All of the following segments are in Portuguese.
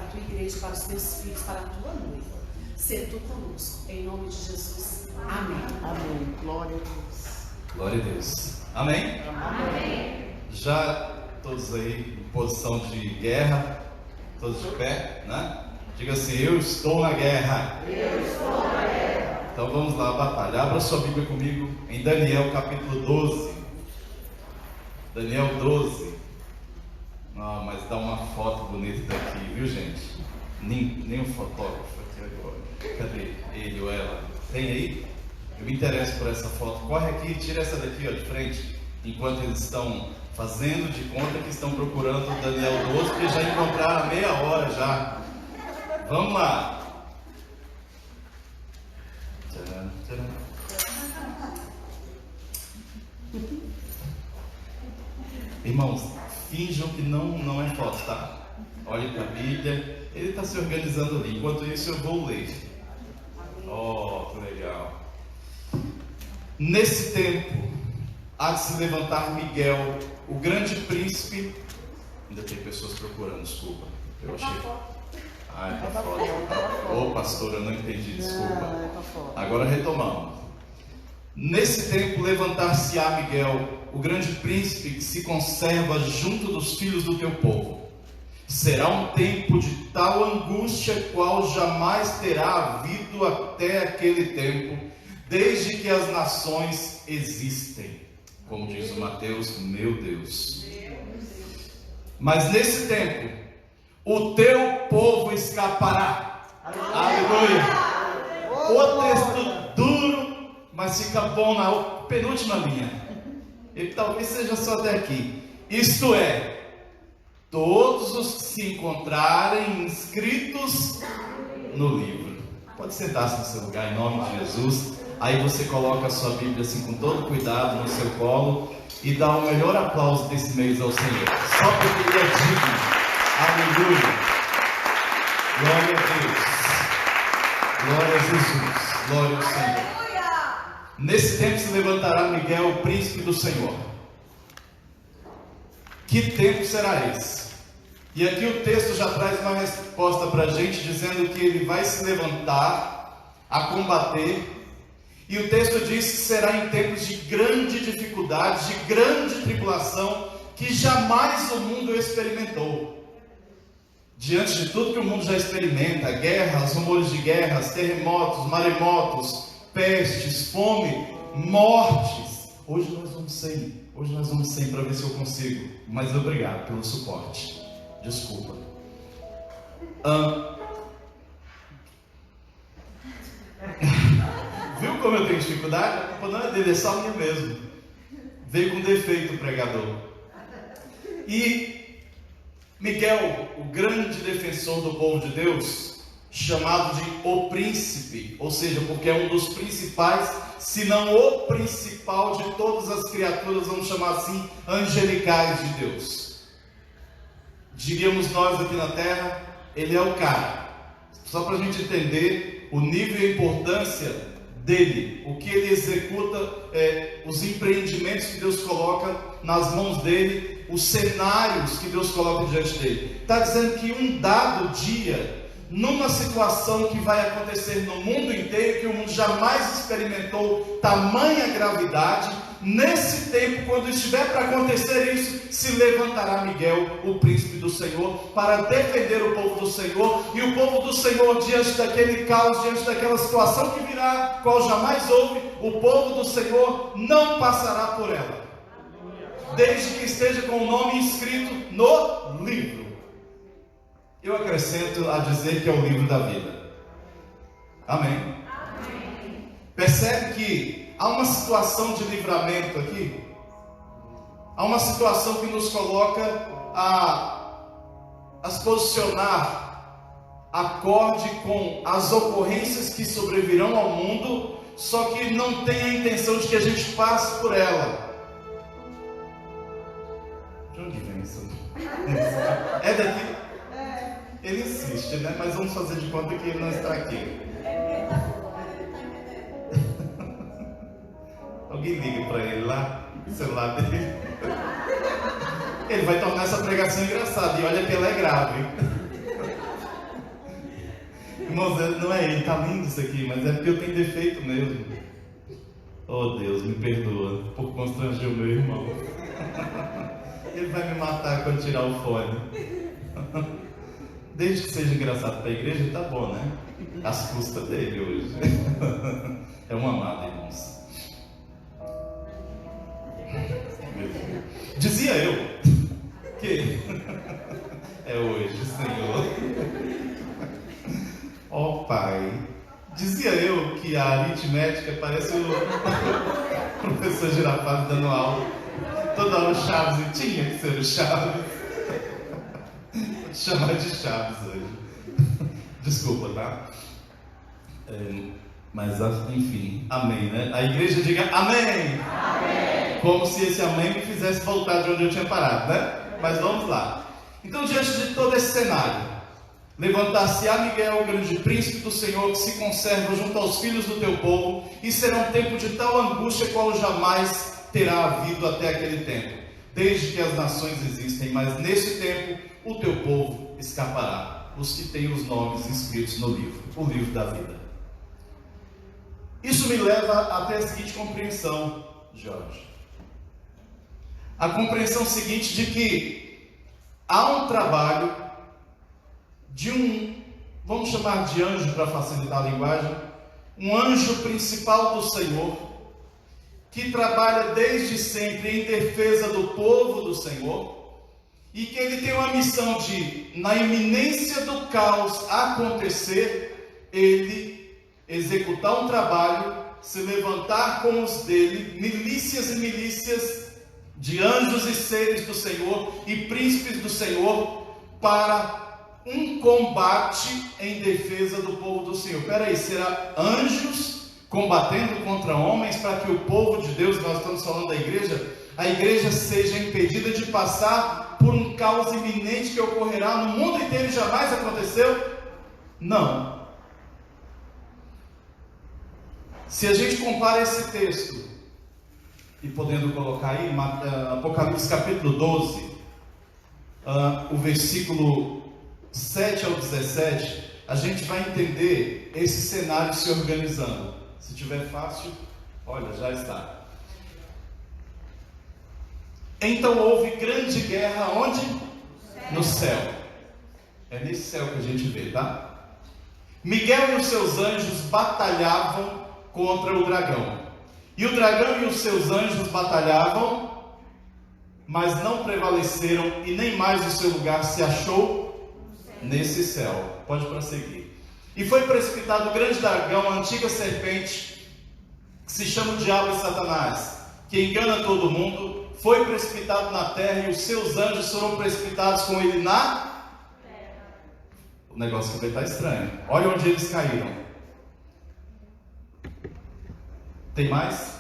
a tua igreja, para os teus filhos, para a tua noiva. Ser tu conosco, em nome de Jesus. Amém. Amém. Glória a Deus. Glória a Deus. Amém? Amém. Já todos aí em posição de guerra, todos de pé, né? Diga assim: eu estou na guerra. Eu estou na guerra. Então vamos lá, batalha. Abra sua Bíblia comigo em Daniel capítulo 12. Daniel 12. Ah, mas dá uma foto bonita daqui, viu, gente? Nem um fotógrafo aqui agora. Cadê ele ou ela? Tem aí? Eu me interesso por essa foto. Corre aqui e tira essa daqui, ó, de frente. Enquanto eles estão fazendo de conta que estão procurando Daniel 12, porque já encontraram há meia hora já. Vamos lá. Tcharam, tcharam. Irmãos, finjam que não é foto, tá? Olhem para a Bíblia. Ele está se organizando ali. Enquanto isso, eu vou ler. Oh, que legal. Nesse tempo, há de se levantar Miguel, o grande príncipe. Ainda tem pessoas procurando, desculpa. Eu achei. Ah, tá foto. Ô, pastor, eu não entendi, desculpa. Agora retomamos. Nesse tempo levantar-se-á Miguel, o grande príncipe que se conserva junto dos filhos do teu povo. Será um tempo de tal angústia qual jamais terá havido até aquele tempo, desde que as nações existem. Como diz o Mateus, meu Deus. Mas nesse tempo, o teu povo escapará. Aleluia. O texto duro, mas fica bom na penúltima linha. Ele talvez seja só até aqui. Isto é, todos os que se encontrarem inscritos no livro. Pode sentar-se no seu lugar em nome de Jesus. Aí você coloca a sua Bíblia assim com todo cuidado no seu colo e dá o melhor aplauso desse mês ao Senhor. Só porque Ele é digno. Aleluia. Glória a Deus. Glória a Jesus. Glória ao Senhor. Nesse tempo se levantará Miguel, o príncipe do Senhor. Que tempo será esse? E aqui o texto já traz uma resposta para a gente, dizendo que ele vai se levantar a combater. E o texto diz que será em tempos de grande dificuldade, de grande tribulação, que jamais o mundo experimentou. Diante de tudo que o mundo já experimenta, guerras, rumores de guerras, terremotos, maremotos, pestes, fome, mortes. Hoje nós vamos sem para ver se eu consigo. Mas obrigado pelo suporte. Desculpa. Viu como eu tenho dificuldade? A culpa não é dele, é só minha mesmo. Veio com defeito o pregador. E Miguel, o grande defensor do povo de Deus, chamado de o príncipe, ou seja, porque é um dos principais, se não o principal de todas as criaturas, vamos chamar assim, angelicais de Deus. Diríamos nós aqui na terra, ele é o cara. Só para a gente entender o nível e a importância dele, o que ele executa, os empreendimentos que Deus coloca nas mãos dele, os cenários que Deus coloca diante dele. Está dizendo que um dado dia, numa situação que vai acontecer no mundo inteiro, que o mundo jamais experimentou tamanha gravidade, nesse tempo, quando estiver para acontecer isso, se levantará Miguel, o príncipe do Senhor, para defender o povo do Senhor. E o povo do Senhor, diante daquele caos, diante daquela situação que virá, qual jamais houve, o povo do Senhor não passará por ela, desde que esteja com o nome inscrito no livro. Eu acrescento a dizer que é o livro da vida. Amém? Amém. Percebe que há uma situação de livramento aqui. Há uma situação que nos coloca a se posicionar acorde com as ocorrências que sobrevirão ao mundo, só que não tem a intenção de que a gente passe por ela. De onde vem isso? É daqui? Ele insiste, né? Mas vamos fazer de conta que ele não está aqui. Alguém liga para ele lá, no celular dele. Ele vai tornar essa pregação engraçada. E olha que ela é grave. Irmãos, não é ele, tá lindo isso aqui, mas é porque eu tenho defeito mesmo. Oh Deus, me perdoa por constranger o meu irmão. Ele vai me matar quando tirar o fone. Desde que seja engraçado para a igreja, tá bom, né? As custas dele hoje. É um amado, irmãos. Dizia eu que é hoje, Senhor. Ó Pai, dizia eu que a aritmética parece o professor Girafales dando aula. Toda hora o Chaves, e tinha que ser o Chaves. Vou te chamar de Chaves hoje. Desculpa, tá? Mas enfim, amém, né? A igreja diga amém. Amém. Como se esse amém me fizesse voltar de onde eu tinha parado, né? Mas vamos lá. Então, diante de todo esse cenário, levantar-se-á Miguel, o grande príncipe do Senhor, que se conserva junto aos filhos do teu povo, e será um tempo de tal angústia qual jamais terá havido até aquele tempo, desde que as nações existem, mas nesse tempo o teu povo escapará, os que têm os nomes escritos no livro, o livro da vida. Isso me leva até a seguinte compreensão, Jorge. A compreensão seguinte de que há um trabalho de vamos chamar de anjo para facilitar a linguagem, um anjo principal do Senhor, que trabalha desde sempre em defesa do povo do Senhor, e que ele tem uma missão de, na iminência do caos acontecer, ele executar um trabalho, se levantar com os dele, milícias e milícias de anjos e seres do Senhor e príncipes do Senhor, para um combate em defesa do povo do Senhor. Espera aí, será anjos combatendo contra homens para que o povo de Deus, nós estamos falando da igreja, a igreja seja impedida de passar por um caos iminente que ocorrerá no mundo inteiro e jamais aconteceu? Não. Se a gente compara esse texto, e podendo colocar aí, Apocalipse capítulo 12, o versículo 7 ao 17, a gente vai entender esse cenário se organizando. Se tiver fácil, olha, já está. Então houve grande guerra, onde? No céu. É nesse céu que a gente vê, tá? Miguel e os seus anjos batalhavam contra o dragão. E o dragão e os seus anjos batalhavam, mas não prevaleceram, e nem mais o seu lugar se achou nesse céu. Pode prosseguir. E foi precipitado o grande dragão, a antiga serpente, que se chama o diabo e Satanás, que engana todo mundo, foi precipitado na terra, e os seus anjos foram precipitados com ele na terra. O negócio que vai estar estranho. Olha onde eles caíram. Tem mais?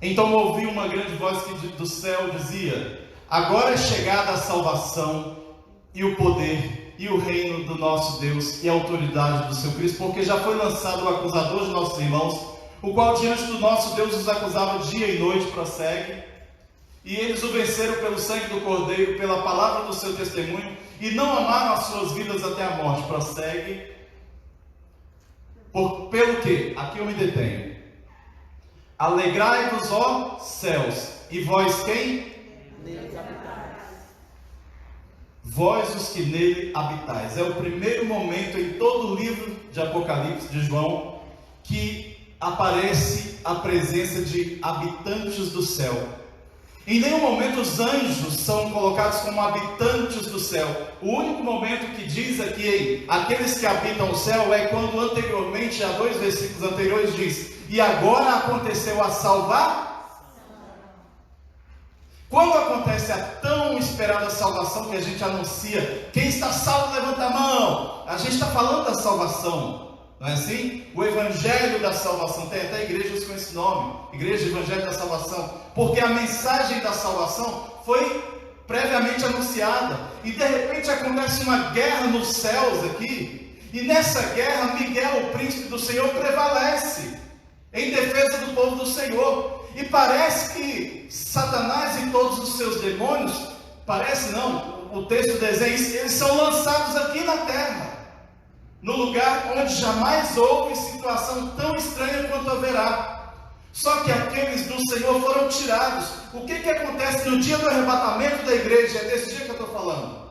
Então ouvi uma grande voz que do céu dizia: agora é chegada a salvação e o poder e o reino do nosso Deus e a autoridade do seu Cristo, porque já foi lançado o acusador de nossos irmãos, o qual diante do nosso Deus os acusava dia e noite. Prossegue. E eles o venceram pelo sangue do Cordeiro, pela palavra do seu testemunho, e não amaram as suas vidas até a morte. Prossegue. Pelo que? Aqui eu me detenho. Alegrai-vos, ó céus, e vós quem? Vós os que nele habitais. É o primeiro momento em todo o livro de Apocalipse de João que aparece a presença de habitantes do céu. Em nenhum momento os anjos são colocados como habitantes do céu. O único momento que diz aqui, aqueles que habitam o céu, é quando anteriormente, há 2 versículos anteriores, diz: e agora aconteceu a salvação. Quando acontece a tão esperada salvação que a gente anuncia, quem está salvo levanta a mão. A gente está falando da salvação, não é assim? O Evangelho da Salvação, tem até igrejas com esse nome, Igreja Evangelho da Salvação, porque a mensagem da salvação foi previamente anunciada, e de repente acontece uma guerra nos céus aqui, e nessa guerra Miguel, o príncipe do Senhor, prevalece em defesa do povo do Senhor, e parece que Satanás e todos os seus demônios, parece não, o texto desenha isso, eles são lançados aqui na terra. no lugar onde jamais houve situação tão estranha quanto haverá. Só que aqueles do Senhor foram tirados. O que acontece no dia do arrebatamento da igreja? É desse dia que eu estou falando.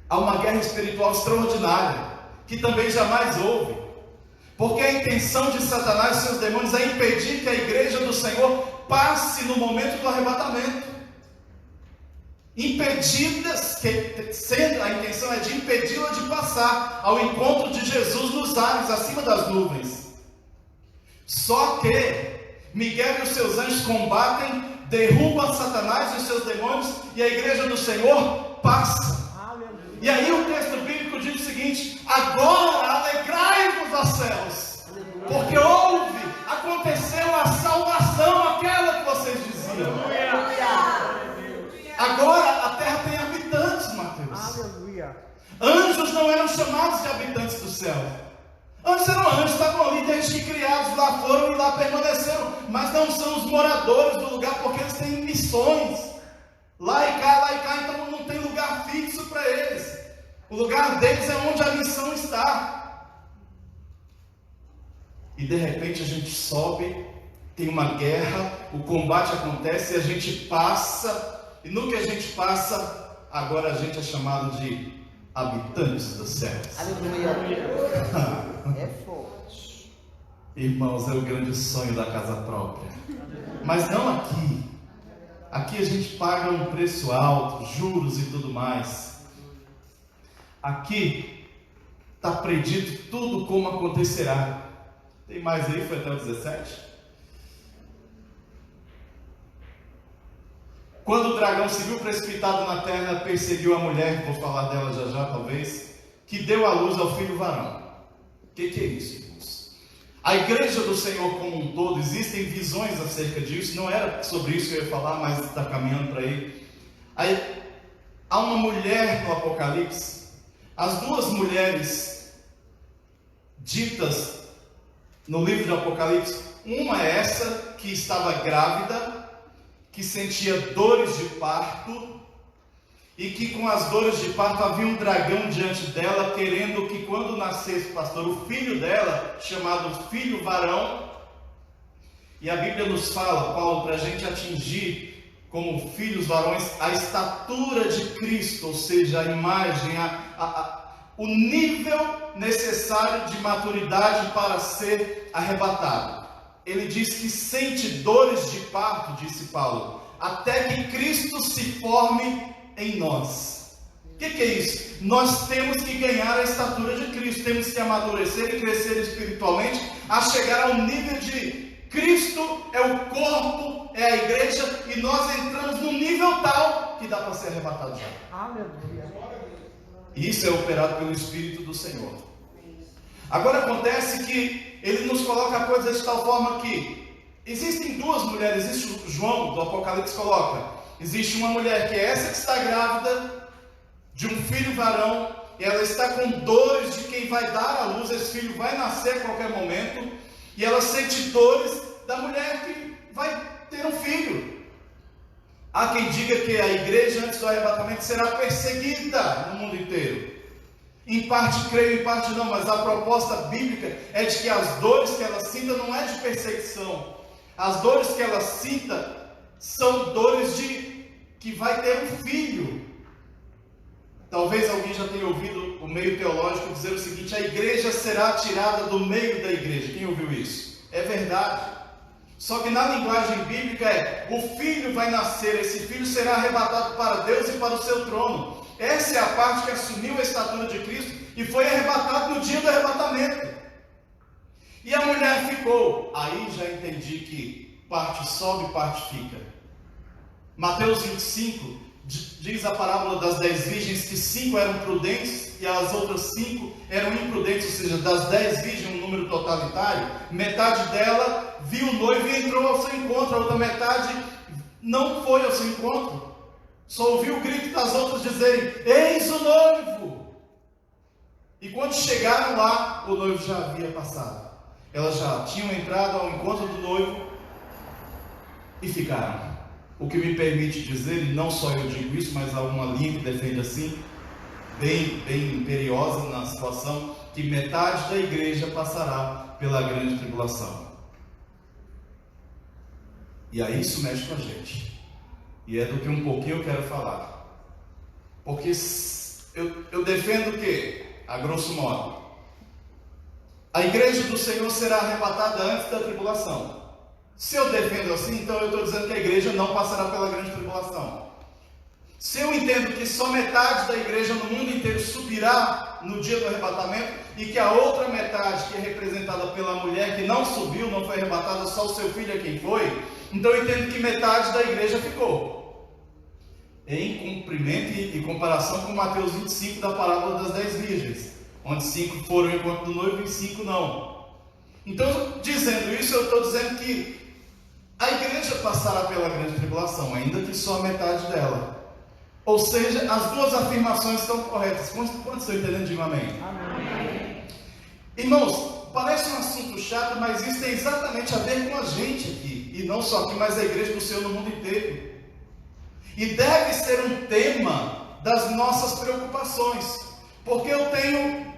Há uma guerra espiritual extraordinária, que também jamais houve. Porque a intenção de Satanás e seus demônios é impedir que a igreja do Senhor passe no momento do arrebatamento. Impedidas, sendo a intenção é de impedi-la de passar ao encontro de Jesus nos ares, acima das nuvens. Só que Miguel e os seus anjos combatem, derrubam Satanás e os seus demônios, e a igreja do Senhor passa. E aí o texto bíblico diz o seguinte: agora alegrai-vos, ó céus, porque aconteceu a salvação, aquela que vocês diziam. Agora a terra tem habitantes, Mateus. Anjos não eram chamados de habitantes do céu. Antes eram anjos, estavam ali desde que criados, lá foram e lá permaneceram, mas não são os moradores do lugar, porque eles têm missões, lá e cá, então não tem lugar fixo para eles. O lugar deles é onde a missão está. E de repente a gente sobe, tem uma guerra, o combate acontece e a gente passa, e no que a gente passa, agora a gente é chamado de habitantes dos céus. Aleluia. É forte. Irmãos, é o grande sonho da casa própria. Mas não aqui. Aqui a gente paga um preço alto, juros e tudo mais. Aqui está predito tudo como acontecerá. Tem mais aí? Foi até o 17. Quando o dragão se viu precipitado na terra, perseguiu a mulher, vou falar dela já talvez, que deu à luz ao filho varão. O que é isso, irmãos? A igreja do Senhor como um todo, existem visões acerca disso, não era sobre isso que eu ia falar, mas está caminhando para aí. Aí, há uma mulher no Apocalipse, as duas mulheres ditas no livro do Apocalipse, uma é essa que estava grávida, que sentia dores de parto, e que com as dores de parto havia um dragão diante dela, querendo que quando nascesse, pastor, o filho dela, chamado filho varão, e a Bíblia nos fala, Paulo, para a gente atingir como filhos varões a estatura de Cristo, ou seja, a imagem, o nível necessário de maturidade para ser arrebatado. Ele diz que sente dores de parto, disse Paulo, até que Cristo se forme em nós. O que é isso? Nós temos que ganhar a estatura de Cristo, temos que amadurecer e crescer espiritualmente, a chegar ao nível de Cristo é o corpo, é a igreja, e nós entramos num nível tal que dá para ser arrebatado já. Aleluia. E isso é operado pelo Espírito do Senhor. Agora acontece que ele nos coloca a coisa de tal forma que existem duas mulheres, existe João do Apocalipse coloca, existe uma mulher que é essa que está grávida de um filho varão, e ela está com dores de quem vai dar à luz, esse filho vai nascer a qualquer momento, e ela sente dores da mulher que vai ter um filho. Há quem diga que a igreja antes do arrebatamento será perseguida no mundo inteiro. Em parte creio, em parte não, mas a proposta bíblica é de que as dores que ela sinta não é de perseguição. As dores que ela sinta são dores de que vai ter um filho. Talvez alguém já tenha ouvido o meio teológico dizer o seguinte: a igreja será tirada do meio da igreja. Quem ouviu isso? É verdade. Só que na linguagem bíblica o filho vai nascer, esse filho será arrebatado para Deus e para o seu trono. Essa é a parte que assumiu a estatura de Cristo e foi arrebatado no dia do arrebatamento. E a mulher ficou. Aí já entendi que parte sobe, parte fica. Mateus 25 diz a parábola das 10 virgens que 5 eram prudentes e as outras 5 eram imprudentes, ou seja, das 10 virgens, um número totalitário, metade dela viu o noivo e entrou ao seu encontro, a outra metade não foi ao seu encontro, só ouviu o grito das outras dizerem: eis o noivo! E quando chegaram lá, o noivo já havia passado, elas já tinham entrado ao encontro do noivo e ficaram. O que me permite dizer, e não só eu digo isso, mas há uma linha que defende assim, bem imperiosa na situação, que metade da igreja passará pela grande tribulação. E aí isso mexe com a gente. E é do que um pouquinho eu quero falar. Porque eu defendo que, a grosso modo, a igreja do Senhor será arrebatada antes da tribulação. Se eu defendo assim, então eu estou dizendo que a igreja não passará pela grande tribulação. Se eu entendo que só metade da igreja no mundo inteiro subirá no dia do arrebatamento, e que a outra metade, que é representada pela mulher que não subiu, não foi arrebatada, só o seu filho é quem foi, então eu entendo que metade da igreja ficou. Em cumprimento e comparação com Mateus 25 da parábola das 10 virgens, onde 5 foram ao encontro do noivo e 5 não. Então, dizendo isso, eu estou dizendo que a igreja passará pela grande tribulação, ainda que só a metade dela. Ou seja, as duas afirmações estão corretas. Quantos estão entendendo? Digam amém. Amém. Irmãos, parece um assunto chato, mas isso tem exatamente a ver com a gente aqui. E não só aqui, mas a igreja do Senhor no mundo inteiro. E deve ser um tema das nossas preocupações. Porque eu tenho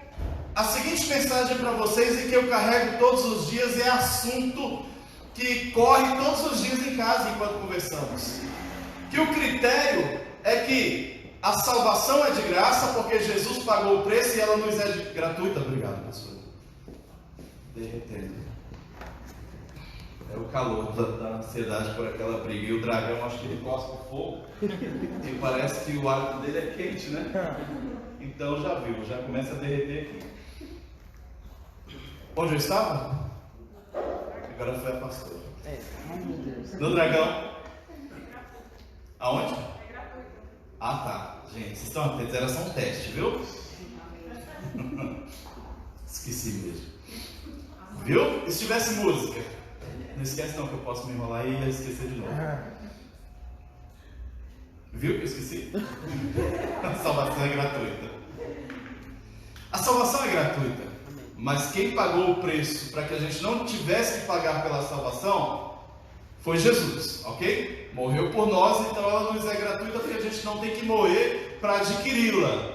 a seguinte mensagem para vocês, e que eu carrego todos os dias, é assunto que corre todos os dias em casa enquanto conversamos. Que o critério é que a salvação é de graça, porque Jesus pagou o preço e ela nos é gratuita. Obrigado, pastor. Derretendo. É o calor da ansiedade por aquela briga. E o dragão, acho que ele cospe fogo. E parece que o hálito dele é quente, né? Então já viu, já começa a derreter aqui. Onde eu estava? Agora foi a pastora. No dragão. Aonde? Ah, tá. Gente, vocês estão atentos, era só um teste, viu? Esqueci mesmo. Viu? E se tivesse música? Não esquece não, que eu posso me enrolar e esquecer de novo. Viu que eu esqueci? A salvação é gratuita. A salvação é gratuita. Mas quem pagou o preço para que a gente não tivesse que pagar pela salvação foi Jesus, ok? Morreu por nós, então ela nos é gratuita, porque a gente não tem que morrer para adquiri-la.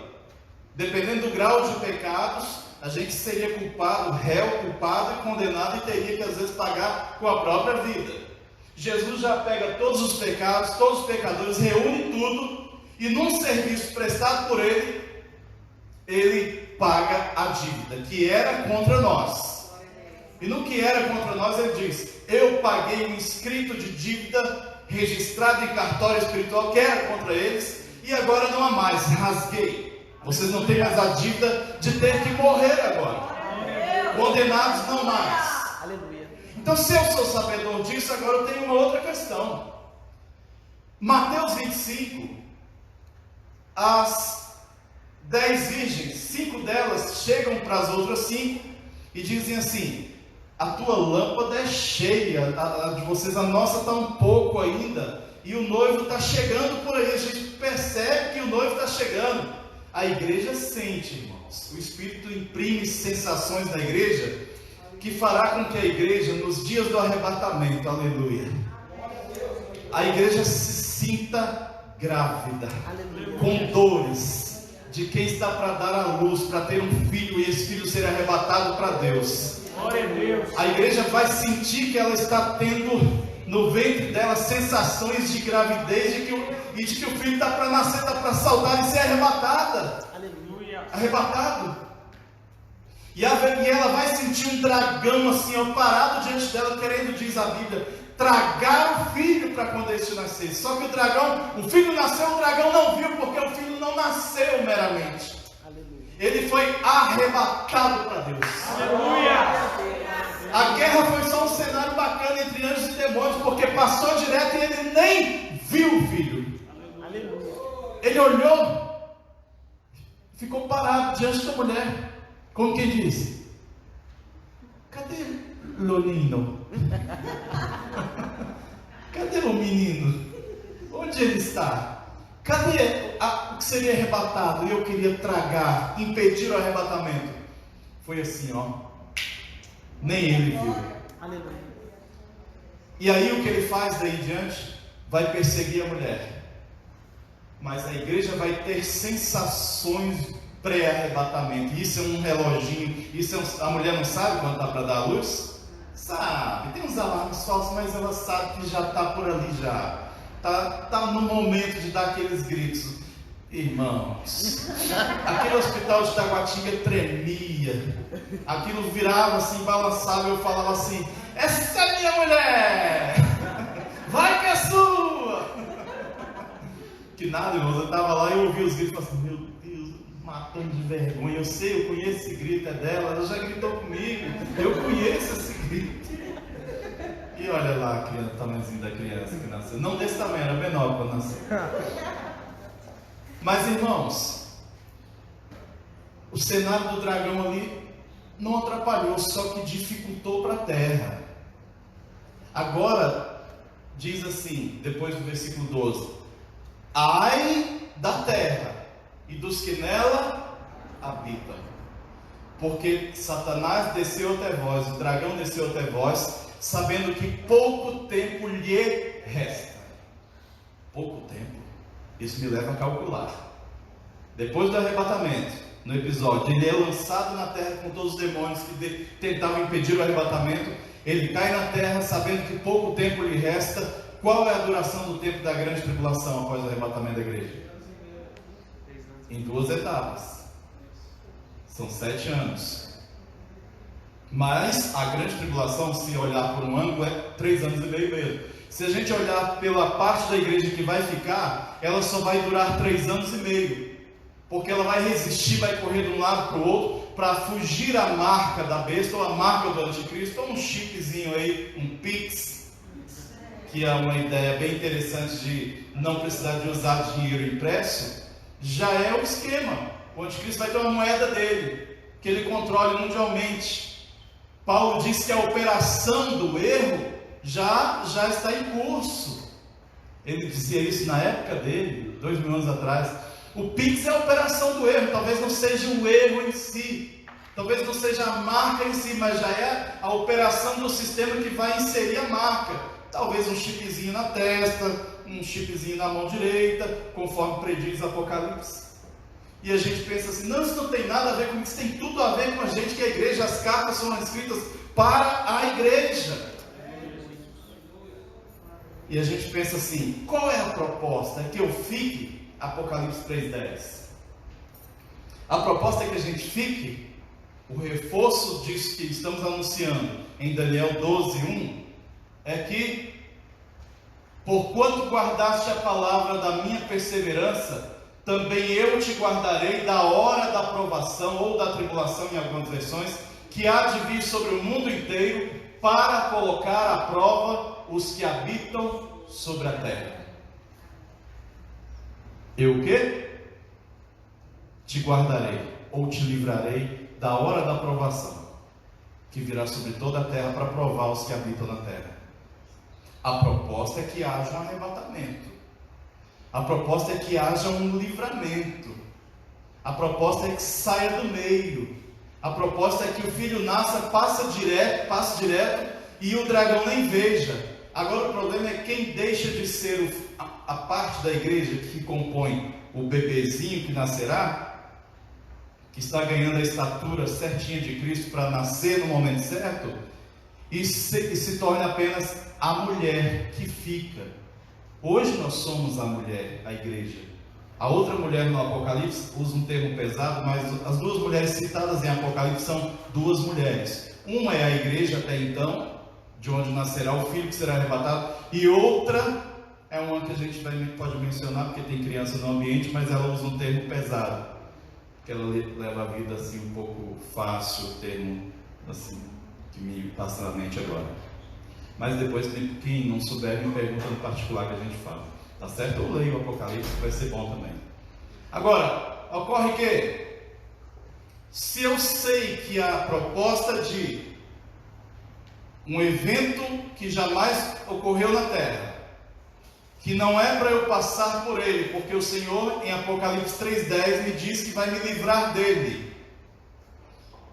Dependendo do grau de pecados, a gente seria culpado, réu, culpado e condenado, e teria que às vezes pagar com a própria vida. Jesus já pega todos os pecados, todos os pecadores, reúne tudo, e num serviço prestado por ele, ele paga a dívida, que era contra nós. E no que era contra nós, ele diz: eu paguei um escrito de dívida registrado em cartório espiritual que era contra eles, e agora não há mais, rasguei. Vocês não têm mais a dívida de ter que morrer agora. Condenados não mais. Aleluia. Então, se eu sou sabedor disso, agora eu tenho uma outra questão. Mateus 25, as 10 virgens, 5 delas chegam para as outras 5 e dizem assim: a tua lâmpada é cheia, a de vocês, a nossa está um pouco ainda, e o noivo está chegando por aí. A gente percebe que o noivo está chegando. A igreja sente, irmãos, o Espírito imprime sensações na igreja, que fará com que a igreja, nos dias do arrebatamento, aleluia, a igreja se sinta grávida, com dores, de quem está para dar à luz, para ter um filho, e esse filho ser arrebatado para Deus. A igreja vai sentir que ela está tendo no ventre dela sensações de gravidez, e de que o filho está para nascer, está para saltar e ser arrebatada. Aleluia. Arrebatado. E ela vai sentir um dragão assim, ó, parado diante dela, querendo, diz a Bíblia, tragar o filho para quando este nascer. Só que o filho nasceu, o dragão não viu, porque o filho não nasceu meramente. Ele foi arrebatado para Deus. Aleluia. A guerra foi só um cenário bacana entre anjos e demônios, porque passou direto e ele nem viu o filho. Aleluia. Ele olhou, ficou parado diante da mulher, como quem diz: cadê Lolino? Cadê o menino? Onde ele está? Cadê o que seria arrebatado? E eu queria tragar, impedir o arrebatamento. Foi assim, ó. Nem ele viu. Aleluia. E aí o que ele faz daí em diante? Vai perseguir a mulher. mas a igreja vai ter sensações pré-arrebatamento. Isso é um reloginho, a mulher não sabe quando está para dar a luz? Sabe, tem uns alarmes falsos, mas ela sabe que já está por ali já. Está no momento de dar aqueles gritos. Irmãos, aquele hospital de Taguatinga tremia, aquilo virava assim, balançava, eu falava assim: essa é minha mulher, vai que é sua. Que nada, irmãos, eu estava lá e eu ouvi os gritos e falei assim: meu Deus, matando de vergonha, eu conheço esse grito, é dela, ela já gritou comigo, eu conheço esse grito. E olha lá o tamanhozinho da criança que nasceu, não desse tamanho, era menor quando nasceu. Mas, irmãos, o cenário do dragão ali não atrapalhou, só que dificultou para a terra. Agora, diz assim, depois do versículo 12: ai da terra e dos que nela habitam, porque Satanás desceu até vós, o dragão desceu até vós, sabendo que pouco tempo lhe resta. Pouco tempo. Isso me leva a calcular. Depois do arrebatamento, no episódio, ele é lançado na terra com todos os demônios que tentavam impedir o arrebatamento. Ele cai na terra sabendo que pouco tempo lhe resta. Qual é a duração do tempo da grande tribulação após o arrebatamento da igreja? Em 2 etapas. São 7 anos. Mas a grande tribulação, se olhar por um ângulo, é 3 anos e meio mesmo. Se a gente olhar pela parte da igreja que vai ficar, ela só vai durar 3 anos e meio. Porque ela vai resistir, vai correr de um lado para o outro, para fugir a marca da besta, ou a marca do anticristo, ou um chipzinho aí, um Pix, que é uma ideia bem interessante de não precisar de usar dinheiro impresso. Já é o esquema. O anticristo vai ter uma moeda dele, que ele controle mundialmente. Paulo diz que a operação do erro já está em curso. Ele dizia isso na época dele, 2000 anos atrás. O Pix é a operação do erro. Talvez não seja o erro em si, talvez não seja a marca em si, mas já é a operação do sistema que vai inserir a marca. Talvez um chipzinho na testa, um chipzinho na mão direita, conforme prediz Apocalipse. E a gente pensa assim: não, isso não tem nada a ver com isso, tem tudo a ver com a gente, que a igreja, as cartas são escritas para a igreja. E a gente pensa assim: qual é a proposta? É que eu fique? Apocalipse 3:10. A proposta é que a gente fique. O reforço disso que estamos anunciando em Daniel 12:1 é que, porquanto guardaste a palavra da minha perseverança, também eu te guardarei da hora da provação ou da tribulação, em algumas versões, que há de vir sobre o mundo inteiro, para colocar à prova os que habitam sobre a terra. Eu o quê? Te guardarei, ou te livrarei da hora da provação, que virá sobre toda a terra para provar os que habitam na terra. A proposta é que haja um arrebatamento. A proposta é que haja um livramento. A proposta é que saia do meio. A proposta é que o filho nasça, passe direto e o dragão nem veja. Agora o problema é quem deixa de ser a parte da igreja que compõe o bebezinho que nascerá, que está ganhando a estatura certinha de Cristo para nascer no momento certo, e se torna apenas a mulher que fica. Hoje nós somos a mulher, a igreja. A outra mulher no Apocalipse usa um termo pesado, mas as 2 mulheres citadas em Apocalipse são 2 mulheres. Uma é a igreja até então, de onde nascerá o filho que será arrebatado, e outra é uma que a gente pode mencionar, porque tem criança no ambiente, mas ela usa um termo pesado, que ela leva a vida assim um pouco fácil, o termo assim, que me passa na mente agora. Mas depois, quem não souber, me pergunta no particular que a gente fala. Tá certo? Eu leio o Apocalipse, que vai ser bom também. Agora, ocorre que, se eu sei que a proposta de um evento que jamais ocorreu na terra, que não é para eu passar por ele, porque o Senhor em Apocalipse 3:10 me diz que vai me livrar dele,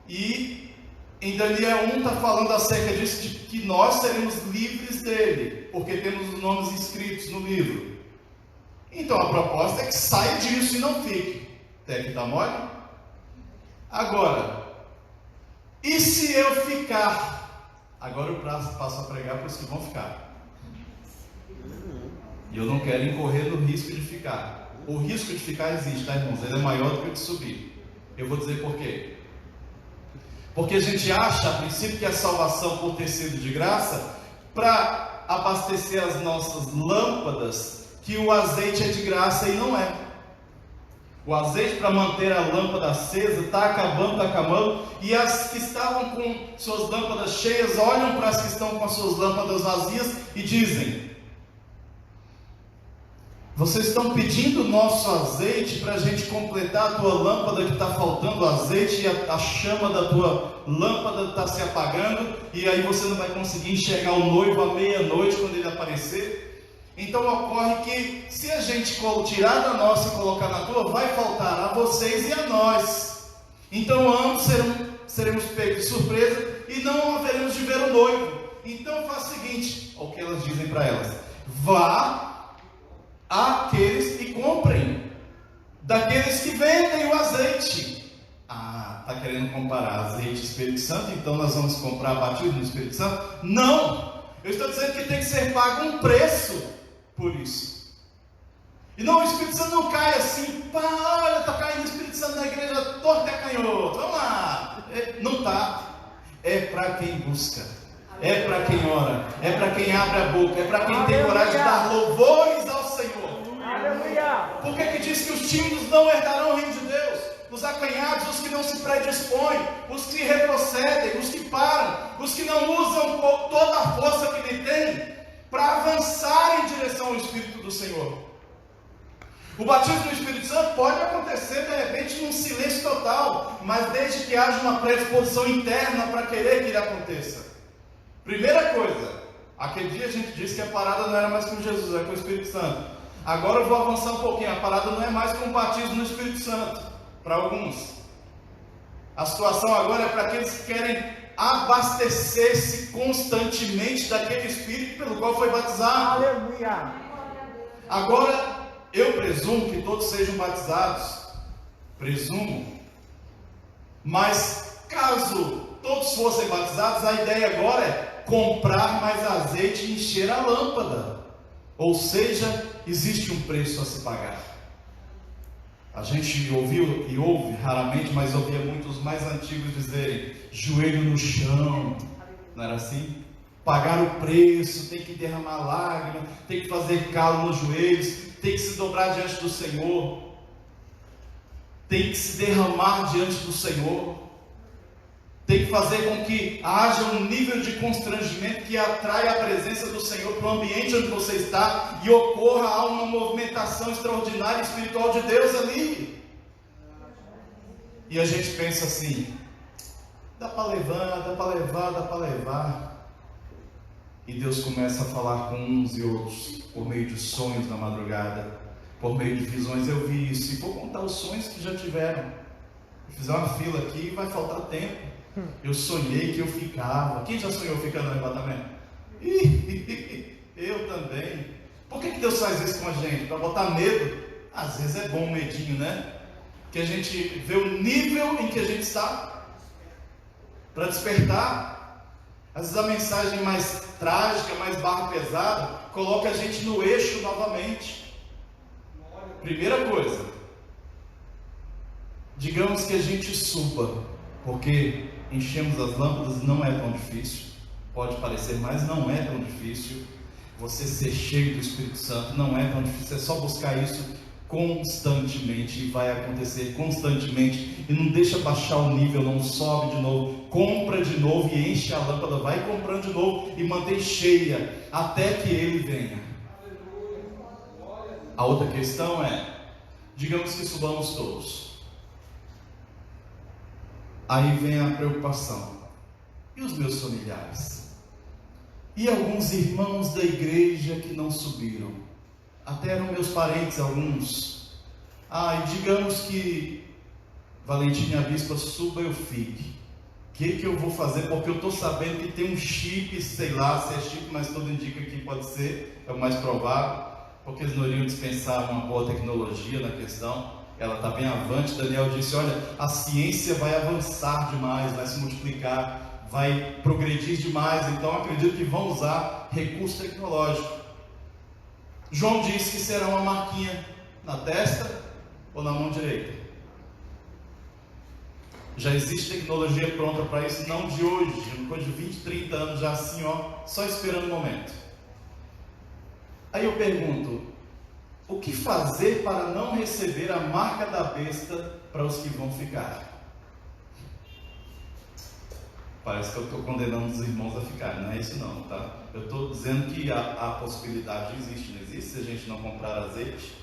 e em Daniel 1 está falando acerca disso, de que nós seremos livres dele, porque temos os nomes inscritos no livro. Então a proposta é que saia disso e não fique. Até que dá mole? Agora, e se eu ficar? Agora eu passo a pregar para os que vão ficar. E eu não quero incorrer no risco de ficar. O risco de ficar existe, tá, irmãos? Ele é maior do que o de subir. Eu vou dizer por quê. Porque a gente acha, a princípio, que a salvação, por ter sido de graça, para abastecer as nossas lâmpadas, que o azeite é de graça e não é. O azeite para manter a lâmpada acesa está acabando, e as que estavam com suas lâmpadas cheias olham para as que estão com as suas lâmpadas vazias e dizem: vocês estão pedindo o nosso azeite para a gente completar a tua lâmpada que está faltando azeite, e a chama da tua lâmpada está se apagando, e aí você não vai conseguir enxergar o noivo à meia-noite quando ele aparecer. Então ocorre que, se a gente tirar da nossa e colocar na tua, vai faltar a vocês e a nós. Então ambos seremos pegos de surpresa e não haveremos de ver o noivo. Então faz o seguinte, o que elas dizem para elas: vá àqueles que comprem, daqueles que vendem o azeite. Ah, está querendo comparar azeite e Espírito Santo, então nós vamos comprar batismo no Espírito Santo? Não! Eu estou dizendo que tem que ser pago um preço por isso. E não, o Espírito Santo não cai assim, pá, olha, está caindo o Espírito Santo na igreja, torta e canhoto, vamos lá. Não está. É para quem busca, é para quem ora, é para quem abre a boca, é para quem tem coragem de dar louvores ao Senhor. Aleluia! Por que diz que os tímidos não herdarão o reino de Deus? Os acanhados, os que não se predispõem, os que retrocedem, os que param, os que não usam toda a força que lhe têm para avançar em direção ao Espírito do Senhor. O batismo no Espírito Santo pode acontecer de repente num silêncio total, mas desde que haja uma predisposição interna para querer que ele aconteça. Primeira coisa, aquele dia a gente disse que a parada não era mais com Jesus, era com o Espírito Santo. Agora eu vou avançar um pouquinho, a parada não é mais com o batismo no Espírito Santo, para alguns. A situação agora é para aqueles que querem abastecer-se constantemente daquele Espírito pelo qual foi batizado. Aleluia! Agora, eu presumo que todos sejam batizados, presumo, mas caso todos fossem batizados, a ideia agora é comprar mais azeite e encher a lâmpada, ou seja, existe um preço a se pagar. A gente ouviu e ouve raramente, mas ouvia muitos mais antigos dizerem: joelho no chão, não era assim? Pagar o preço, tem que derramar lágrimas, tem que fazer calo nos joelhos, tem que se dobrar diante do Senhor, tem que se derramar diante do Senhor, tem que fazer com que haja um nível de constrangimento que atrai a presença do Senhor para o ambiente onde você está e ocorra uma movimentação extraordinária espiritual de Deus ali. E a gente pensa assim: dá para levar, dá para levar, dá para levar. E Deus começa a falar com uns e outros por meio de sonhos na madrugada, por meio de visões. Eu vi isso, e vou contar os sonhos que já tiveram. Vou fazer uma fila aqui e vai faltar tempo. Eu sonhei que eu ficava. Quem já sonhou ficando no arrebatamento? Eu também. Por que Deus faz isso com a gente? Para botar medo? Às vezes é bom um medinho, né? Que a gente vê o nível em que a gente está, para despertar. Às vezes a mensagem mais trágica, mais barra pesada, coloca a gente no eixo novamente. Primeira coisa, digamos que a gente suba, porque enchemos as lâmpadas não é tão difícil. Pode parecer, mas não é tão difícil. Você ser cheio do Espírito Santo não é tão difícil. É só buscar isso constantemente, e vai acontecer constantemente. E não deixa baixar o nível, não sobe de novo, compra de novo e enche a lâmpada, vai comprando de novo e mantém cheia até que ele venha. A outra questão é, digamos que subamos todos, aí vem a preocupação: e os meus familiares? E alguns irmãos da igreja que não subiram? Até eram meus parentes alguns. E digamos que Valentina e a Bispa suba e eu fique. O que eu vou fazer? Porque eu estou sabendo que tem um chip, sei lá se é chip, mas tudo indica que pode ser, é o mais provável. porque eles não iriam dispensar uma boa tecnologia na questão. Ela está bem avante. Daniel disse: olha, a ciência vai avançar demais, vai se multiplicar, vai progredir demais, então acredito que vão usar recurso tecnológico. João disse que será uma marquinha na testa ou na mão direita. Já existe tecnologia pronta para isso, não de hoje, depois de 20, 30 anos já assim, só esperando o momento. Aí eu pergunto: o que fazer para não receber a marca da besta para os que vão ficar? Parece que eu estou condenando os irmãos a ficar, não é isso não, tá? Eu estou dizendo que a possibilidade existe, não existe, se a gente não comprar azeite.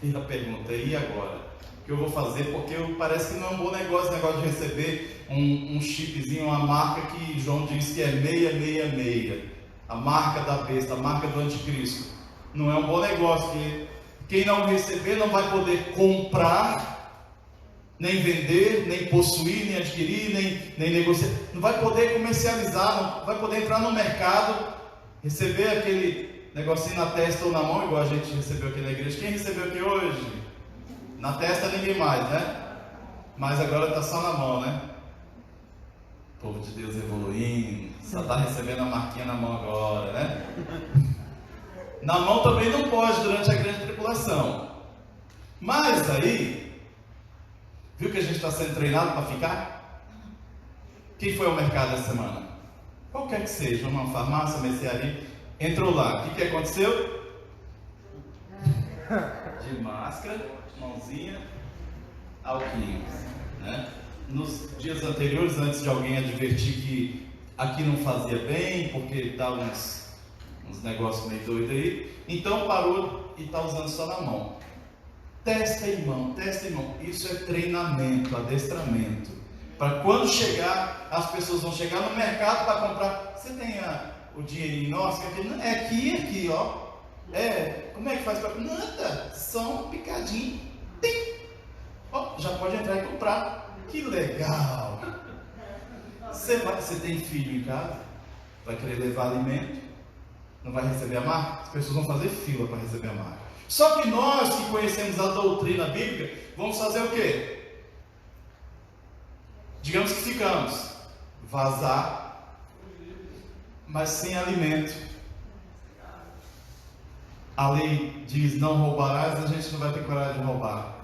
E a pergunta: e agora? O que eu vou fazer? Porque parece que não é um bom negócio de receber um chipzinho, uma marca que João diz que é 666, a marca da besta, a marca do anticristo. Não é um bom negócio, porque quem não receber não vai poder comprar, nem vender, nem possuir, nem adquirir, nem negociar, não vai poder comercializar, não vai poder entrar no mercado, receber aquele negocinho na testa ou na mão, igual a gente recebeu aqui na igreja. Quem recebeu aqui hoje? Na testa ninguém mais, né? Mas agora está só na mão, né? O povo de Deus evoluindo, só está recebendo a marquinha na mão agora, né? Na mão também não pode durante a grande tribulação. Mas aí, viu que a gente está sendo treinado para ficar? Quem foi ao mercado essa semana? Qualquer que seja, uma farmácia, mercearia, entrou lá. O que aconteceu? De máscara, mãozinha, alquinho, né? Nos dias anteriores, antes de alguém advertir que aqui não fazia bem, porque dá uns negócios meio doidos aí, então parou e está usando só na mão. Testa, irmão, isso é treinamento, adestramento, para quando chegar, as pessoas vão chegar no mercado para comprar. Você tem o dinheirinho nosso, é aqui, como é que faz para... Nada, só um picadinho, já pode entrar e comprar. Que legal! Você tem filho em casa, vai querer levar alimento, não vai receber a marca? As pessoas vão fazer fila para receber a marca. Só que nós que conhecemos a doutrina bíblica, vamos fazer o quê? Digamos que ficamos, vazar, mas sem alimento. A lei diz: não roubarás, a gente não vai ter coragem de roubar.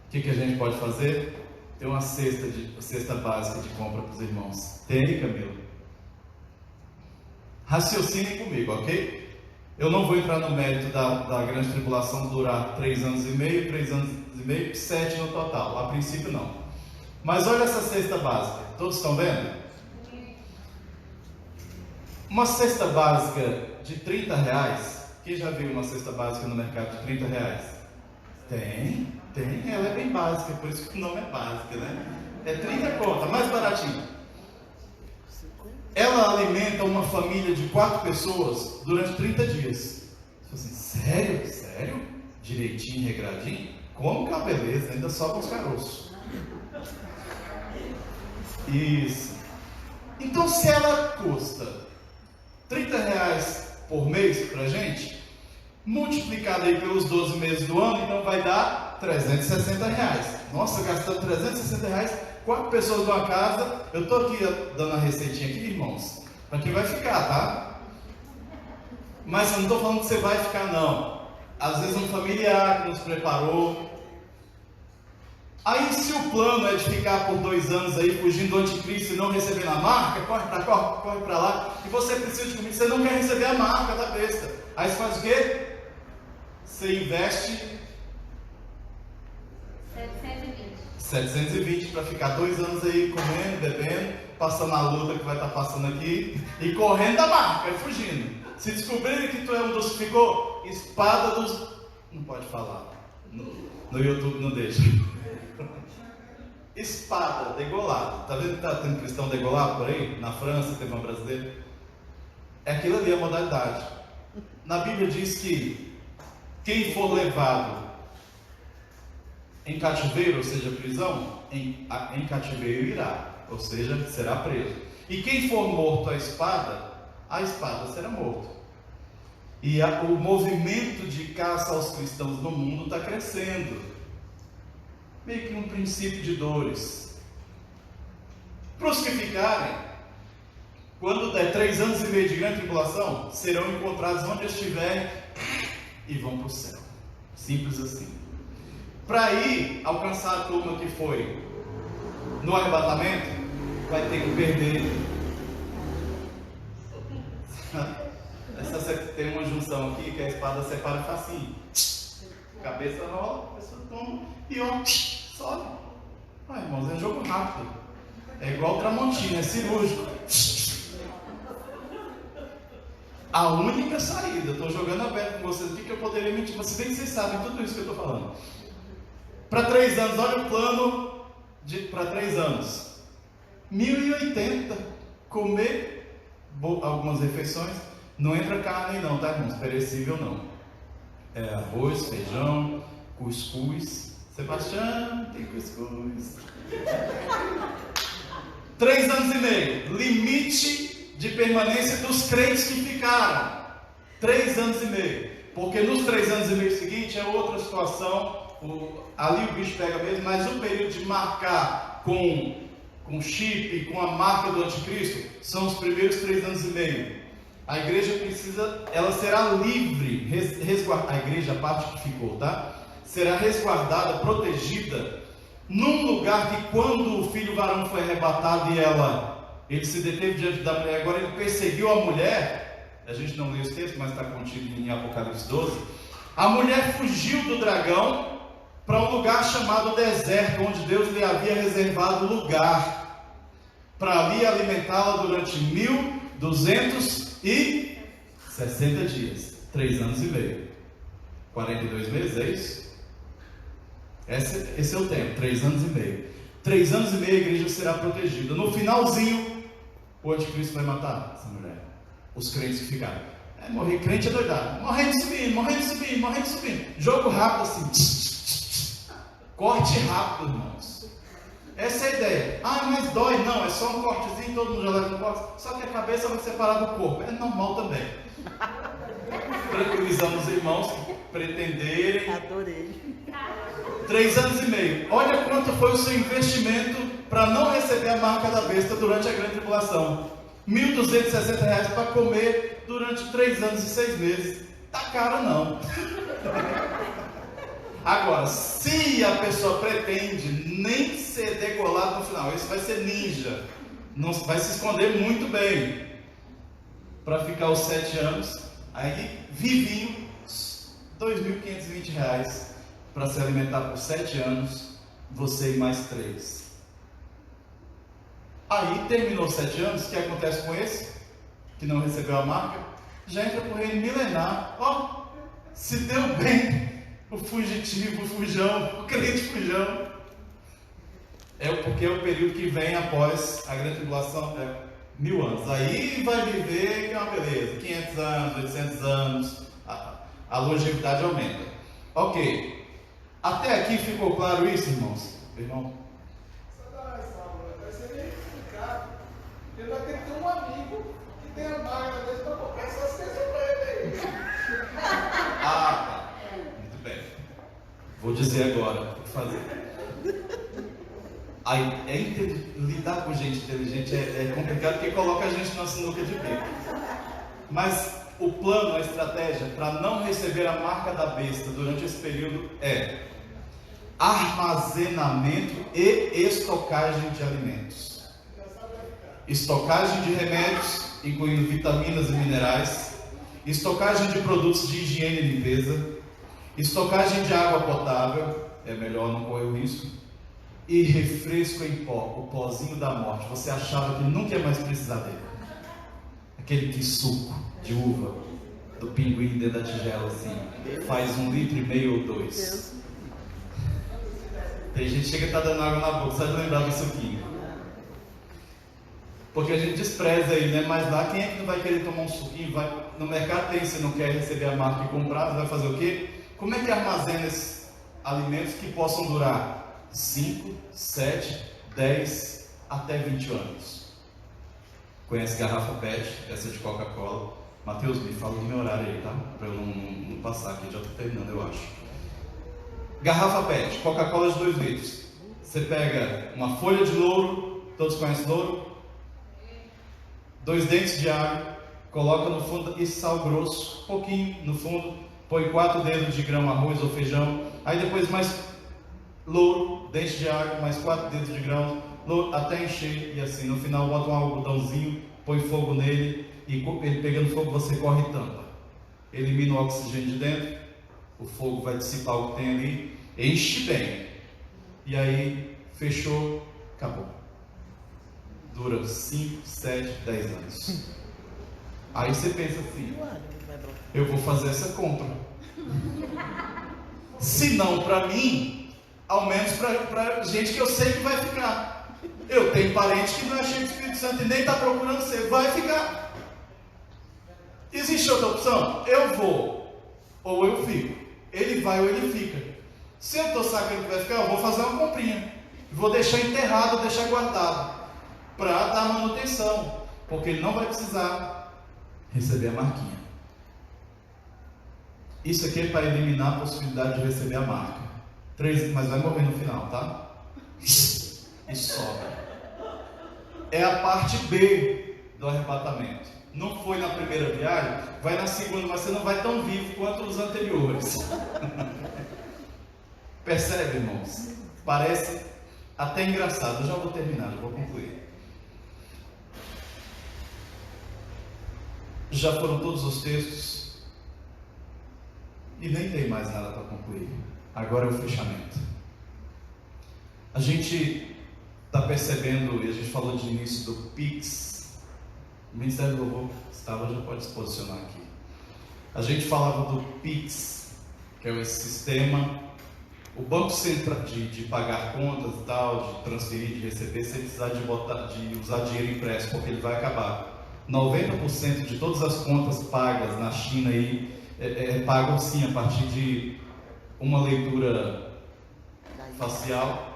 O que a gente pode fazer? Tem uma cesta básica de compra para os irmãos. Tem aí, Camilo? Raciocinem comigo, ok? Eu não vou entrar no mérito da grande tribulação durar 3 anos e meio, 7 no total. A princípio não. Mas olha essa cesta básica. Todos estão vendo? Uma cesta básica de R$30. Quem já viu uma cesta básica no mercado de R$30? Tem. Ela é bem básica, por isso que o nome é básica, né? É 30 conta, mais baratinho. Ela alimenta uma família de 4 pessoas durante 30 dias. Você assim, sério? Direitinho, regradinho? Como que é uma beleza, ainda sobra os caroços. Isso. Então, se ela custa R$30 por mês pra gente, multiplicado aí pelos 12 meses do ano, então vai dar R$360. Nossa, gastando R$360, 4 pessoas de uma casa. Eu estou aqui dando a receitinha aqui, irmãos, para quem vai ficar, tá? Mas eu não estou falando que você vai ficar, não. Às vezes um familiar que nos preparou. Aí se o plano é de ficar por 2 anos aí fugindo do anticristo e não recebendo a marca, corre para lá, e você precisa de comida, você não quer receber a marca da besta. Aí você faz o quê? Você investe 720 para ficar 2 anos aí comendo, bebendo, passando a luta que vai estar passando aqui e correndo da marca, e fugindo. Se descobrirem que tu é um dos que ficou, espada dos... Não pode falar, no YouTube não deixa. Espada, degolado. Tá vendo que tá tendo cristão degolado por aí? Na França teve uma brasileira. É aquilo ali, a modalidade. Na Bíblia diz que quem for levado em cativeiro, ou seja, prisão, em cativeiro irá, ou seja, será preso. E quem for morto à espada será morto. E o movimento de caça aos cristãos no mundo está crescendo. Meio que um princípio de dores. Para os que ficarem, quando der 3 anos e meio de grande tribulação, serão encontrados onde estiverem e vão para o céu. Simples assim. Para ir alcançar a turma que foi no arrebatamento, vai ter que perder. Essa tem uma junção aqui que a espada separa facinho. Cabeça rola, a pessoa toma e ó, sobe. Ah, irmãos, é um jogo rápido. É igual Tramontina, é cirúrgico. A única saída, estou jogando aberto com vocês aqui que eu poderia mentir, mas se bem que vocês sabem tudo isso que eu estou falando. Para 3 anos, olha o plano para 3 anos. 1080, comer algumas refeições. Não entra carne não, tá, irmãos? Perecível não. É arroz, feijão, cuscuz. Sebastião, tem cuscuz. 3 anos e meio. Limite de permanência dos crentes que ficaram. 3 anos e meio. Porque nos 3 anos e meio seguintes é outra situação. Ali o bicho pega mesmo, mas o período de marcar com chip, com a marca do anticristo, são os primeiros 3 anos e meio. A igreja ela será livre, resguardada, a igreja, a parte que ficou, tá? Será resguardada, protegida, num lugar que quando o filho varão foi arrebatado e ele se deteve diante da mulher, agora ele perseguiu a mulher, a gente não lê os textos, mas está contido em Apocalipse 12, a mulher fugiu do dragão para um lugar chamado deserto, onde Deus lhe havia reservado lugar, para ali alimentá-la durante 1260 dias, 3 anos e meio, 42 meses, é isso? Esse é o tempo, 3 anos e meio. 3 anos e meio a igreja será protegida. No finalzinho, o anticristo vai matar essa mulher. Os crentes que ficaram. Morrer crente é doidado. Morrendo e subindo, morrendo e subindo, morrendo e subindo. Jogo rápido assim. Corte rápido, irmãos. Essa é a ideia. Ah, mas dói. Não, é só um cortezinho, todo mundo já leva um corte. Só que a cabeça vai separar do corpo. É normal também. Tranquilizamos os irmãos que pretenderem. Adorei. 3 anos e meio. Olha quanto foi o seu investimento para não receber a marca da besta durante a grande tribulação. R$ 1.260 para comer durante 3 anos e 6 meses. Tá caro não. Agora, se a pessoa pretende nem ser degolado no final, esse vai ser ninja, não vai se esconder muito bem para ficar os 7 anos, aí vivinho, R$ 2.520 para se alimentar por 7 anos, você e mais 3. Aí terminou os 7 anos, o que acontece com esse que não recebeu a marca? Já entra para o reino milenar. Ó, se deu bem. O fugitivo, o fujão, o crente fujão. É porque é o período que vem após a grande tribulação, 1000 anos. Aí vai viver, que é uma beleza, 500 anos, 800 anos, a longevidade aumenta. Ok. Até aqui ficou claro isso, irmãos? Irmão? Vai ser meio complicado. Ele vai ter que ter um amigo que tenha a máquina dele para comprar essas coisas para ele aí. Ah, tá. Muito bem. Vou dizer agora o que fazer. Lidar com gente inteligente é complicado porque coloca a gente na sinuca de bico. Mas o plano, a estratégia para não receber a marca da besta durante esse período é armazenamento e estocagem de alimentos. Estocagem de remédios, incluindo vitaminas e minerais. Estocagem de produtos de higiene e limpeza. Estocagem de água potável, é melhor não correr o risco. E refresco em pó, o pozinho da morte. Você achava que nunca ia mais precisar dele. Aquele que suco de uva, do pinguim dentro da tigela assim, faz 1,5 litro ou 2. Tem gente que chega e está dando água na boca, só de lembrar do suquinho. Porque a gente despreza aí, né? Mas lá quem é que não vai querer tomar um suquinho? No mercado tem, se não quer receber a marca e comprar, vai fazer o quê? Como é que armazena esses alimentos que possam durar 5, 7, 10, até 20 anos? Conhece garrafa PET, essa de Coca-Cola, Mateus, me fala do meu horário aí, tá? Para eu não passar aqui, já estou terminando, eu acho. Garrafa PET, Coca-Cola de 2 litros. Você pega uma folha de louro, todos conhecem louro? 2 dentes de alho, coloca no fundo e sal grosso, pouquinho no fundo, põe 4 dedos de grão, arroz ou feijão, aí depois mais louro, dente de alho, mais 4 dedos de grão, louro, até encher, e assim, no final bota um algodãozinho, põe fogo nele, e ele pegando fogo você corre e tampa. Elimina o oxigênio de dentro, o fogo vai dissipar o que tem ali, enche bem, e aí fechou, acabou. Dura 5, 7, 10 anos. Aí você pensa assim, eu vou fazer essa compra. Se não para mim, ao menos para gente que eu sei que vai ficar. Eu tenho parente que não é cheio de Espírito Santo e nem está procurando ser, vai ficar. Existe outra opção? Eu vou, ou eu fico. Ele vai ou ele fica. Se eu estou sabendo que vai ficar, eu vou fazer uma comprinha. Vou deixar enterrado, deixar guardado, para dar manutenção, porque ele não vai precisar receber a marquinha. Isso aqui é para eliminar a possibilidade de receber a marca. 3, mas vai morrer no final, tá? E sobra. É a parte B do arrebatamento. Não foi na primeira viagem, vai na segunda, mas você não vai tão vivo quanto os anteriores. Percebe, irmãos? Parece até engraçado. Eu já vou terminar, já vou concluir. Já foram todos os textos e nem tem mais nada para concluir. Agora é o fechamento. A gente está percebendo, e a gente falou de início do PIX. O Ministério do Louvor estava, já pode se posicionar aqui. A gente falava do PIX, que é esse sistema, o Banco Central de pagar contas e tal, de transferir, de receber, sem precisar de usar dinheiro impresso, porque ele vai acabar. 90% de todas as contas pagas na China aí, pagam sim a partir de uma leitura facial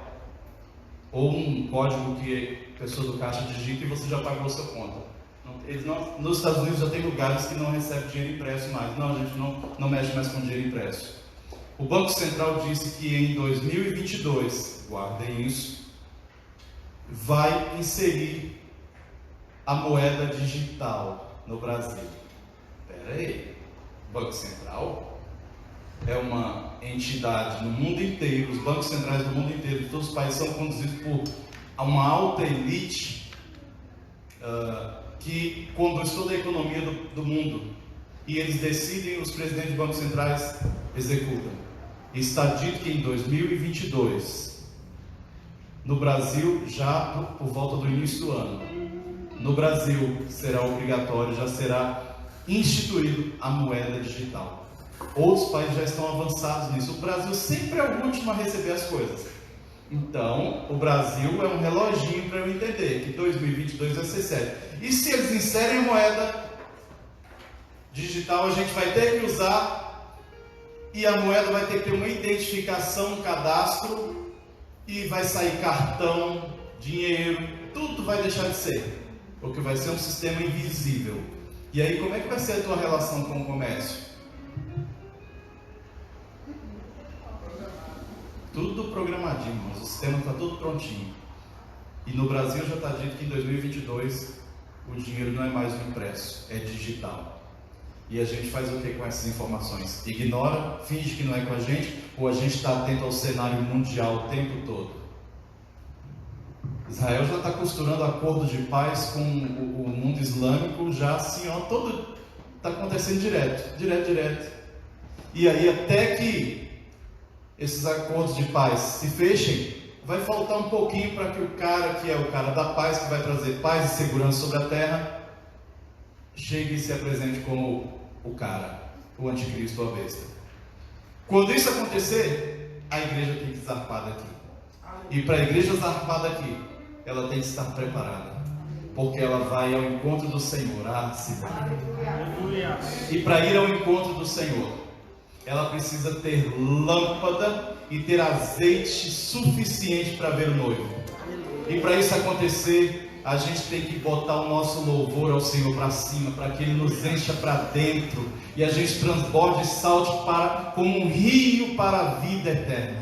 ou um código que a pessoa do caixa digita e você já pagou a sua conta. Nos Estados Unidos já tem lugares que não recebem dinheiro impresso mais. Não, a gente não mexe mais com dinheiro impresso. O Banco Central disse que em 2022, guardem isso, vai inserir a moeda digital no Brasil. Espera aí, o Banco Central é uma entidade no mundo inteiro, os bancos centrais do mundo inteiro, de todos os países, são conduzidos por uma alta elite que conduz toda a economia do mundo, e eles decidem, os presidentes de bancos centrais executam. E está dito que em 2022, no Brasil, já por volta do início do ano, no Brasil será obrigatório, já será instituído a moeda digital. Outros países já estão avançados nisso. O Brasil sempre é o último a receber as coisas. Então, o Brasil é um reloginho para eu entender que 2022 vai ser sério. E se eles inserem a moeda digital, a gente vai ter que usar, e a moeda vai ter que ter uma identificação, um cadastro, e vai sair cartão, dinheiro, tudo vai deixar de ser, porque vai ser um sistema invisível. E aí, como é que vai ser a tua relação com o comércio? Tudo programadinho, mas o sistema está tudo prontinho. E no Brasil já está dito que em 2022 o dinheiro não é mais um impresso, é digital. E a gente faz o que com essas informações? Ignora, finge que não é com a gente, ou a gente está atento ao cenário mundial o tempo todo? Israel já está costurando acordos de paz com o mundo islâmico, já assim, ó, todo está acontecendo direto. E aí, até que esses acordos de paz se fechem, vai faltar um pouquinho para que o cara que é o cara da paz, que vai trazer paz e segurança sobre a terra, chegue e se apresente como o cara, o anticristo, a besta. Quando isso acontecer, a igreja tem que zarpar daqui. E para a igreja zarpar daqui, ela tem que estar preparada, porque ela vai ao encontro do Senhor. Se vai. E para ir ao encontro do Senhor, ela precisa ter lâmpada e ter azeite suficiente para ver o noivo. E para isso acontecer, a gente tem que botar o nosso louvor ao Senhor para cima, para que Ele nos encha para dentro e a gente transborde e salte como um rio para a vida eterna.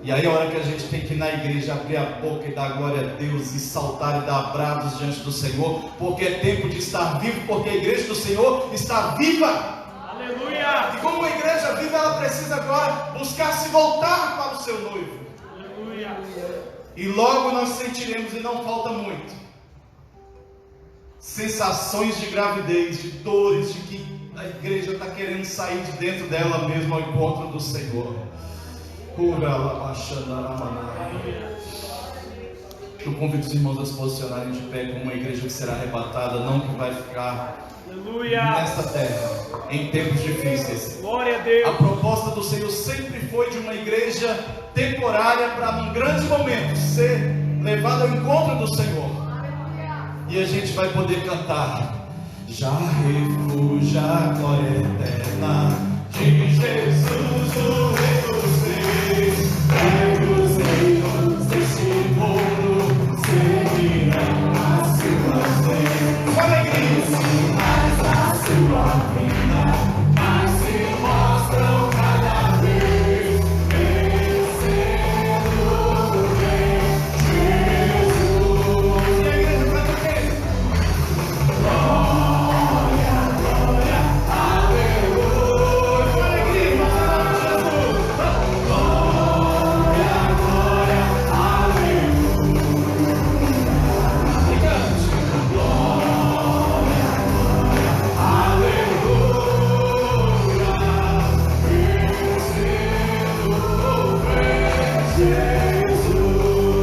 E aí a hora que a gente tem que ir na igreja abrir a boca e dar glória a Deus e saltar e dar brados diante do Senhor, porque é tempo de estar vivo, porque a igreja do Senhor está viva. Aleluia! E como uma igreja viva, ela precisa agora buscar se voltar para o seu noivo. Aleluia! E logo nós sentiremos, e não falta muito, sensações de gravidez, de dores, de que a igreja está querendo sair de dentro dela mesmo ao encontro do Senhor. Eu convido os irmãos a se posicionarem de pé como uma igreja que será arrebatada, não que vai ficar nesta terra em tempos difíceis. Glória a Deus. A proposta do Senhor sempre foi de uma igreja temporária para num grande momento ser levada ao encontro do Senhor. E a gente vai poder cantar: já refúgio a glória eterna de Jesus, o Rei dos Reis. Rei dos reinos deste mundo seguirão as suas leis. Com alegria, sinais da sua vinda, mas se mostram cada vez vencendo o Rei Jesus. E a igreja canta o quê? Glória, glória, aleluia. Com alegria, Jesus. Glória, glória, aleluia. E cante. Glória, glória, aleluia. Vencendo o Rei Jesus.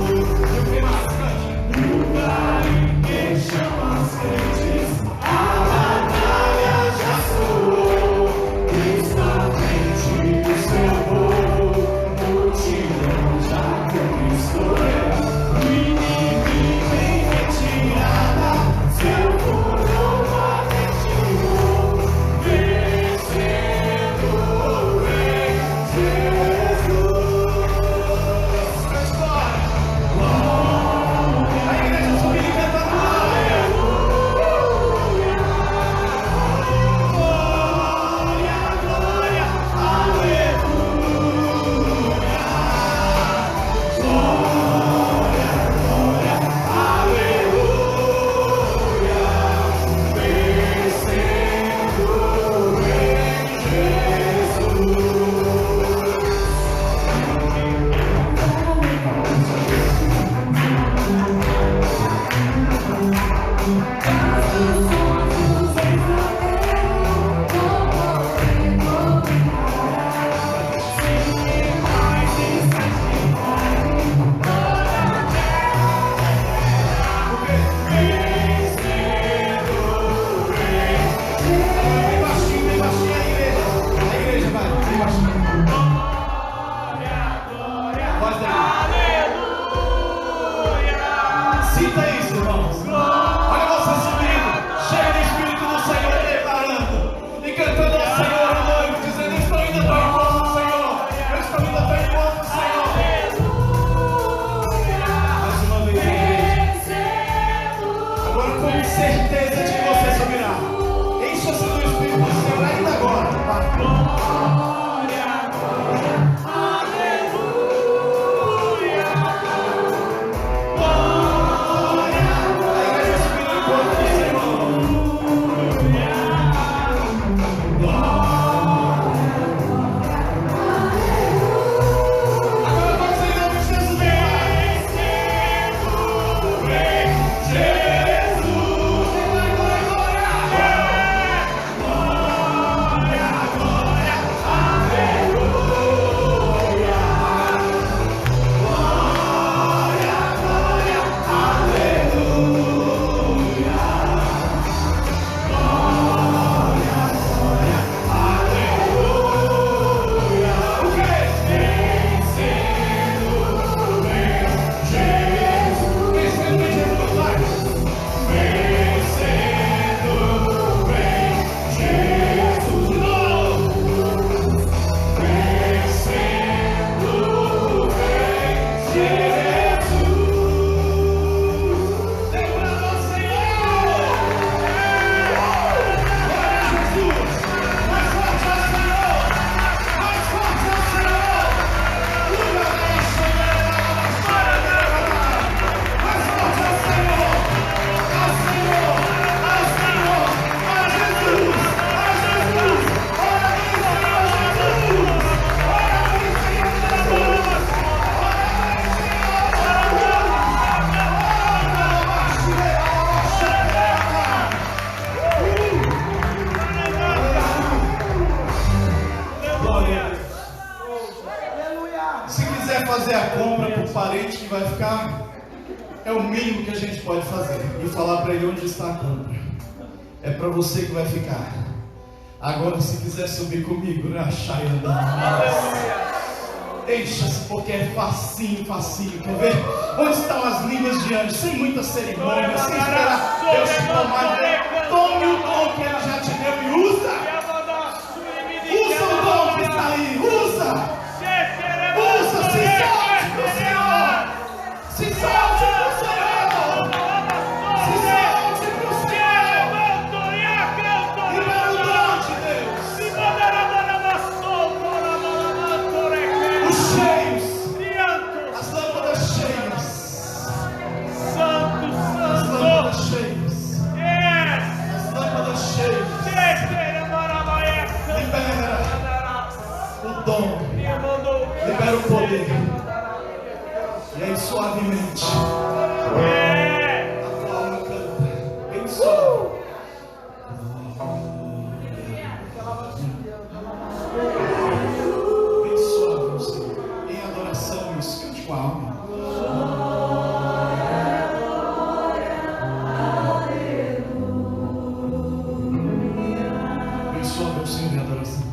E o que mais, cante? Lugar em que chama as crentes, a batalha já soou. Está à frente do seu povo, multidão já conquistou. O inimigo em retirada, seu coroa retirou. Vencendo o Rei Jesus. Cante glória. A igreja subir cantando glória. Glória, glória, aleluia. Glória, glória, aleluia. Vencendo o Rei Jesus. Bem baixinho a igreja vai, bem baixinho. Voz daí. Sinta isso, irmãos. Olha você subindo, cheio do Espírito do Senhor, declarando e cantando ao Senhor o noivo, dizendo: eu estou indo ao encontro do Senhor, eu estou indo ao encontro do Senhor. Mais uma vez, igreja. Agora, com certeza de que você subirá. Encha-se do Espírito do Senhor ainda agora. Glória, glória, aleluia. Glória, a igreja subindo ao encontro do Senhor. Agora pode ser em nome de Jesus. Vencendo o Rei Jesus. Glória, glória, glória. Glória, glória, aleluia. Glória, glória, aleluia. O que? Vencendo o Rei Jesus. Vencendo o Rei Jesus, vai. Vencendo o Rei Jesus. De novo. Vencendo o Rei Jesus. quiser fazer a compra para o parente que vai ficar, é o mínimo que a gente pode fazer. E falar para ele onde está a compra. É para você que vai ficar. Agora, se quiser subir comigo, rachai andando. Encha-se, porque é facinho, facinho. Quer ver? Onde estão as línguas de anjos? Sem muita cerimônia, sem esperar Deus te tomar. Tome o dom que Ele já te deu e usa. Usa o dom que está aí. Usa. Usa, se solte para o Senhor. Se solte para o Senhor. Se solte para o Senhor. Libera o dom de Deus. Os cheios. As lâmpadas cheias. As lâmpadas cheias. As lâmpadas cheias. Libera o dom. Libera o poder. E aí suavemente a alma canta. Bem suave. Bem suave, Senhor. Em adoração, isso. Cante com a alma. Bem suave, Senhor, em adoração.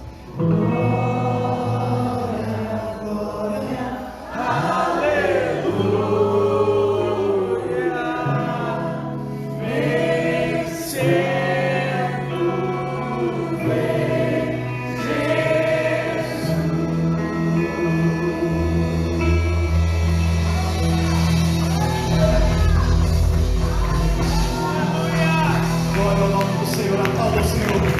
Glória ao nome do Senhor, aplauda o Senhor.